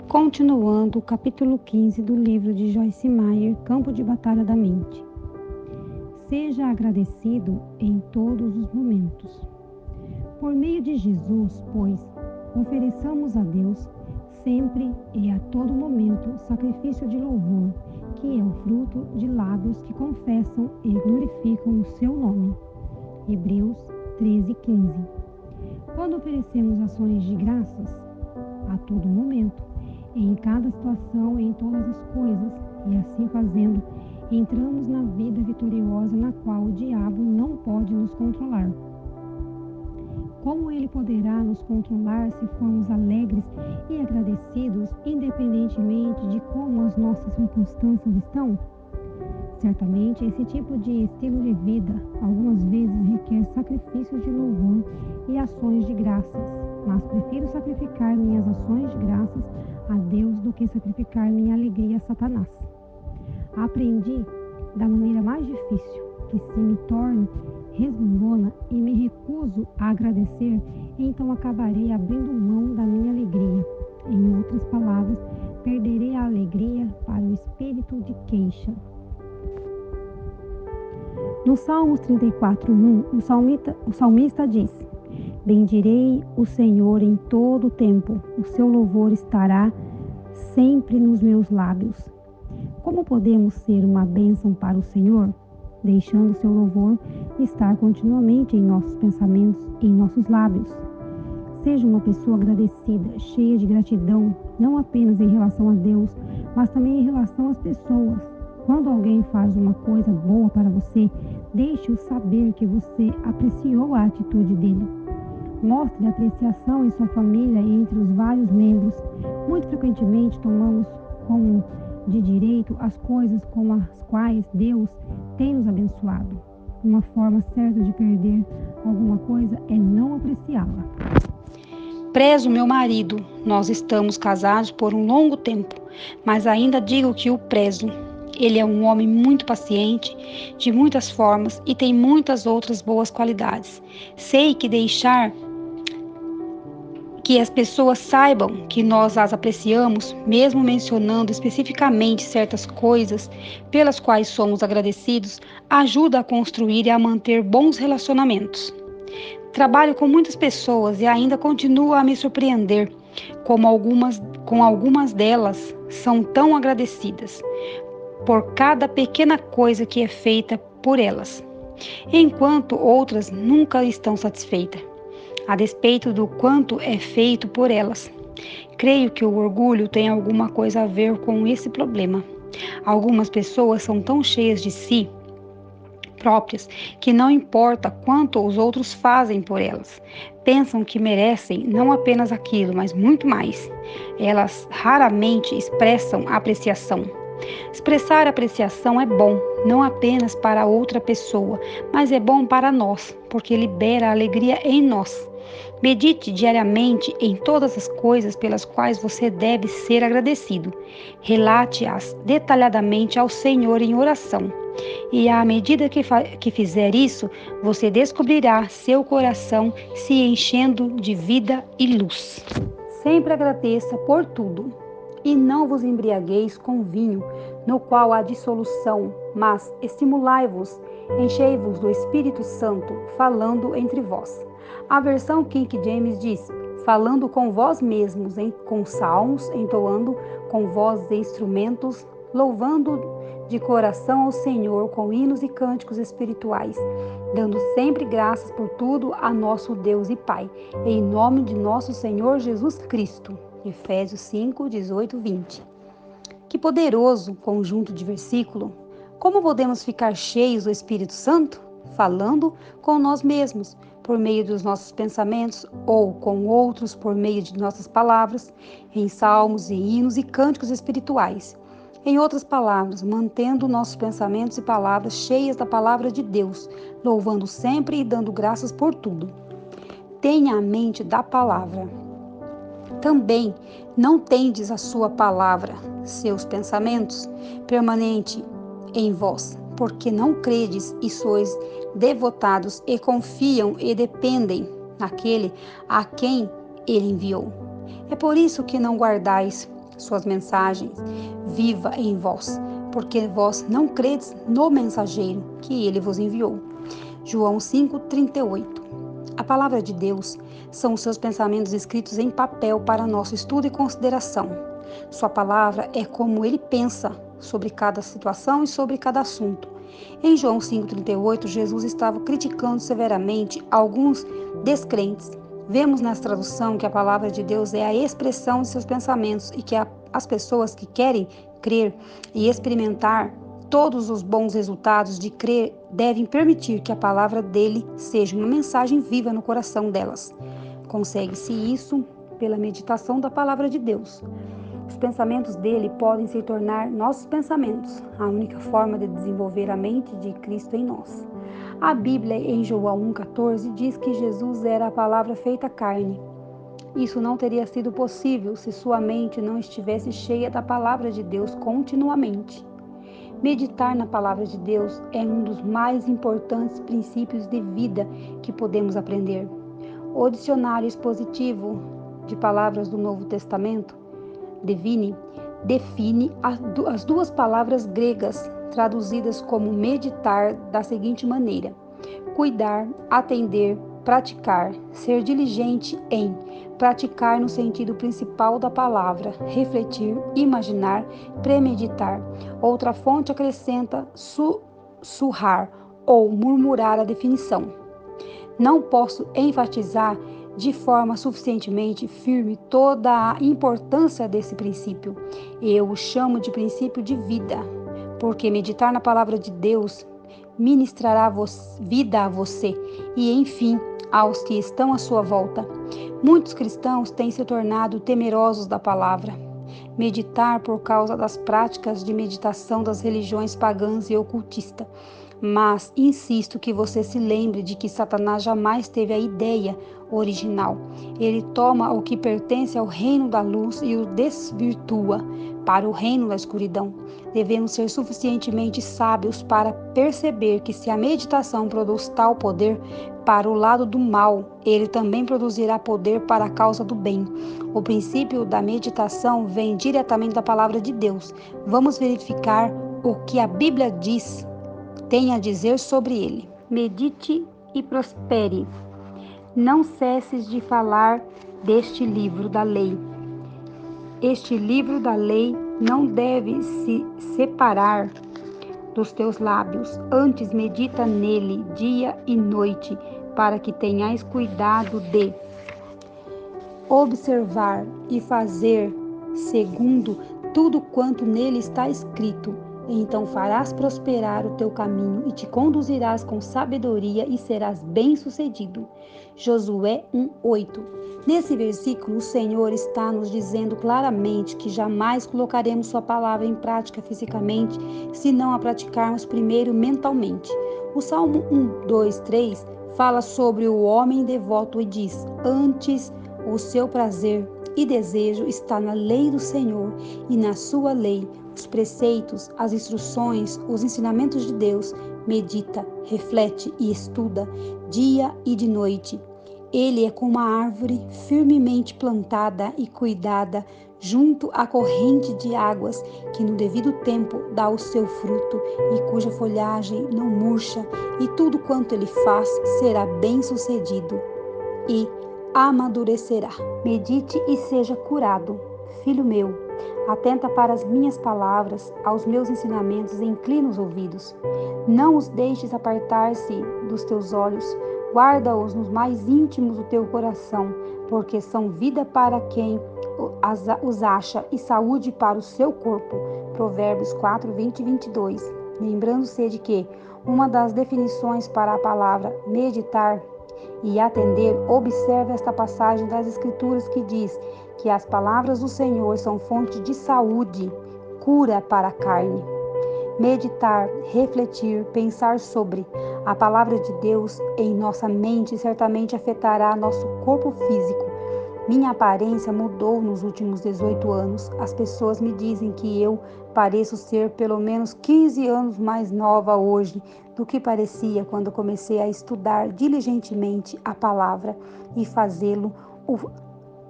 Continuando o capítulo 15 do livro de Joyce Meyer, Campo de Batalha da Mente. Seja agradecido em todos os momentos. Por meio de Jesus, pois, ofereçamos a Deus sempre e a todo momento sacrifício de louvor, que é o fruto de lábios que confessam e glorificam o seu nome. Hebreus 13:15. Quando oferecemos ações de graças a todo momento, em cada situação e em todas as coisas, e assim fazendo, entramos na vida vitoriosa na qual o diabo não pode nos controlar. Como ele poderá nos controlar se formos alegres e agradecidos, independentemente de como as nossas circunstâncias estão? Certamente, esse tipo de estilo de vida algumas vezes requer sacrifícios de louvor e ações de graças, mas prefiro sacrificar minhas ações de graças a Deus do que sacrificar minha alegria a Satanás. Aprendi da maneira mais difícil que se me torno resmungona e me recuso a agradecer, então acabarei abrindo mão da minha alegria. Em outras palavras, perderei a alegria para o espírito de queixa. No Salmos 34:1, o salmista diz: bendirei o Senhor em todo o tempo, o seu louvor estará sempre nos meus lábios. Como podemos ser uma bênção para o Senhor? Deixando seu louvor estar continuamente em nossos pensamentos e em nossos lábios. Seja uma pessoa agradecida, cheia de gratidão, não apenas em relação a Deus, mas também em relação às pessoas. Quando alguém faz uma coisa boa para você, deixe-o saber que você apreciou a atitude dele. Mostre apreciação em sua família e entre os vários membros. Muito frequentemente tomamos como de direito as coisas com as quais Deus tem nos abençoado. Uma forma certa de perder alguma coisa é não apreciá-la. Prezo meu marido, nós estamos casados por um longo tempo, mas ainda digo que o prezo. Ele é um homem muito paciente, de muitas formas e tem muitas outras boas qualidades. Sei que deixar que as pessoas saibam que nós as apreciamos, mesmo mencionando especificamente certas coisas pelas quais somos agradecidos, ajuda a construir e a manter bons relacionamentos. Trabalho com muitas pessoas e ainda continuo a me surpreender com algumas delas são tão agradecidas por cada pequena coisa que é feita por elas, enquanto outras nunca estão satisfeitas, a despeito do quanto é feito por elas. Creio que o orgulho tem alguma coisa a ver com esse problema. Algumas pessoas são tão cheias de si próprias que não importa quanto os outros fazem por elas. Pensam que merecem não apenas aquilo, mas muito mais. Elas raramente expressam apreciação. Expressar apreciação é bom, não apenas para outra pessoa, mas é bom para nós, porque libera alegria em nós. Medite diariamente em todas as coisas pelas quais você deve ser agradecido. Relate-as detalhadamente ao Senhor em oração. E à medida que fizer isso, você descobrirá seu coração se enchendo de vida e luz. Sempre agradeça por tudo. E não vos embriagueis com vinho, no qual há dissolução, mas estimulai-vos, enchei-vos do Espírito Santo, falando entre vós. A versão King James diz: falando com vós mesmos, com salmos, entoando com voz de instrumentos, louvando de coração ao Senhor com hinos e cânticos espirituais, dando sempre graças por tudo a nosso Deus e Pai, em nome de nosso Senhor Jesus Cristo. Efésios 5, 18, 20. Que poderoso conjunto de versículo! Como podemos ficar cheios do Espírito Santo? Falando com nós mesmos, por meio dos nossos pensamentos, ou com outros por meio de nossas palavras, em salmos e hinos e cânticos espirituais. Em outras palavras, mantendo nossos pensamentos e palavras cheias da palavra de Deus, louvando sempre e dando graças por tudo. Tenha a mente da palavra. Também não tendes a sua palavra, seus pensamentos, permanente em vós, porque não credes e sois devotados e confiam e dependem naquele a quem ele enviou. É por isso que não guardais suas mensagens viva em vós, porque vós não credes no mensageiro que ele vos enviou. João 5:38. A palavra de Deus são os seus pensamentos escritos em papel para nosso estudo e consideração. Sua palavra é como ele pensa sobre cada situação e sobre cada assunto. Em João 5:38, Jesus estava criticando severamente alguns descrentes. Vemos na tradução que a palavra de Deus é a expressão de seus pensamentos e que as pessoas que querem crer e experimentar todos os bons resultados de crer devem permitir que a palavra dele seja uma mensagem viva no coração delas. Consegue-se isso pela meditação da palavra de Deus. Os pensamentos dele podem se tornar nossos pensamentos, a única forma de desenvolver a mente de Cristo em nós. A Bíblia, em João 1,14, diz que Jesus era a palavra feita carne. Isso não teria sido possível se sua mente não estivesse cheia da palavra de Deus continuamente. Meditar na palavra de Deus é um dos mais importantes princípios de vida que podemos aprender. O dicionário expositivo de palavras do Novo Testamento define as duas palavras gregas traduzidas como meditar da seguinte maneira: cuidar, atender, praticar, ser diligente em, praticar no sentido principal da palavra, refletir, imaginar, premeditar. Outra fonte acrescenta sussurrar ou murmurar a definição. Não posso enfatizar de forma suficientemente firme toda a importância desse princípio. Eu o chamo de princípio de vida, porque meditar na palavra de Deus ministrará vida a você e, enfim, aos que estão à sua volta. Muitos cristãos têm se tornado temerosos da palavra. Meditar por causa das práticas de meditação das religiões pagãs e ocultistas. Mas insisto que você se lembre de que Satanás jamais teve a ideia original. Ele toma o que pertence ao reino da luz e o desvirtua para o reino da escuridão. Devemos ser suficientemente sábios para perceber que se a meditação produz tal poder para o lado do mal, ele também produzirá poder para a causa do bem. O princípio da meditação vem diretamente da palavra de Deus. Vamos verificar o que a Bíblia tem a dizer sobre ele. Medite e prospere. Não cesses de falar deste livro da lei. Este livro da lei não deve se separar dos teus lábios. Antes medita nele dia e noite, para que tenhais cuidado de observar e fazer segundo tudo quanto nele está escrito. Então farás prosperar o teu caminho e te conduzirás com sabedoria e serás bem-sucedido. Josué 1:8. Nesse versículo, o Senhor está nos dizendo claramente que jamais colocaremos sua palavra em prática fisicamente se não a praticarmos primeiro mentalmente. O Salmo 1:2-3 fala sobre o homem devoto e diz: antes o seu prazer e desejo está na lei do Senhor, e na sua lei os preceitos, as instruções, os ensinamentos de Deus, medita, reflete e estuda dia e de noite. Ele é como uma árvore firmemente plantada e cuidada junto à corrente de águas, que no devido tempo dá o seu fruto e cuja folhagem não murcha, e tudo quanto ele faz será bem-sucedido e amadurecerá. Medite e seja curado. Filho meu, atenta para as minhas palavras, aos meus ensinamentos e inclina os ouvidos. Não os deixes apartar-se dos teus olhos, guarda-os nos mais íntimos do teu coração, porque são vida para quem os acha e saúde para o seu corpo. Provérbios 4:20-22. Lembrando-se de que uma das definições para a palavra meditar e atender, observe esta passagem das Escrituras que diz que as palavras do Senhor são fonte de saúde, cura para a carne. Meditar, refletir, pensar sobre a palavra de Deus em nossa mente certamente afetará nosso corpo físico. Minha aparência mudou nos últimos 18 anos. As pessoas me dizem que eu pareço ser pelo menos 15 anos mais nova hoje do que parecia quando comecei a estudar diligentemente a palavra e fazê-lo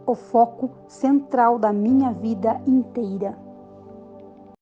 o foco central da minha vida inteira.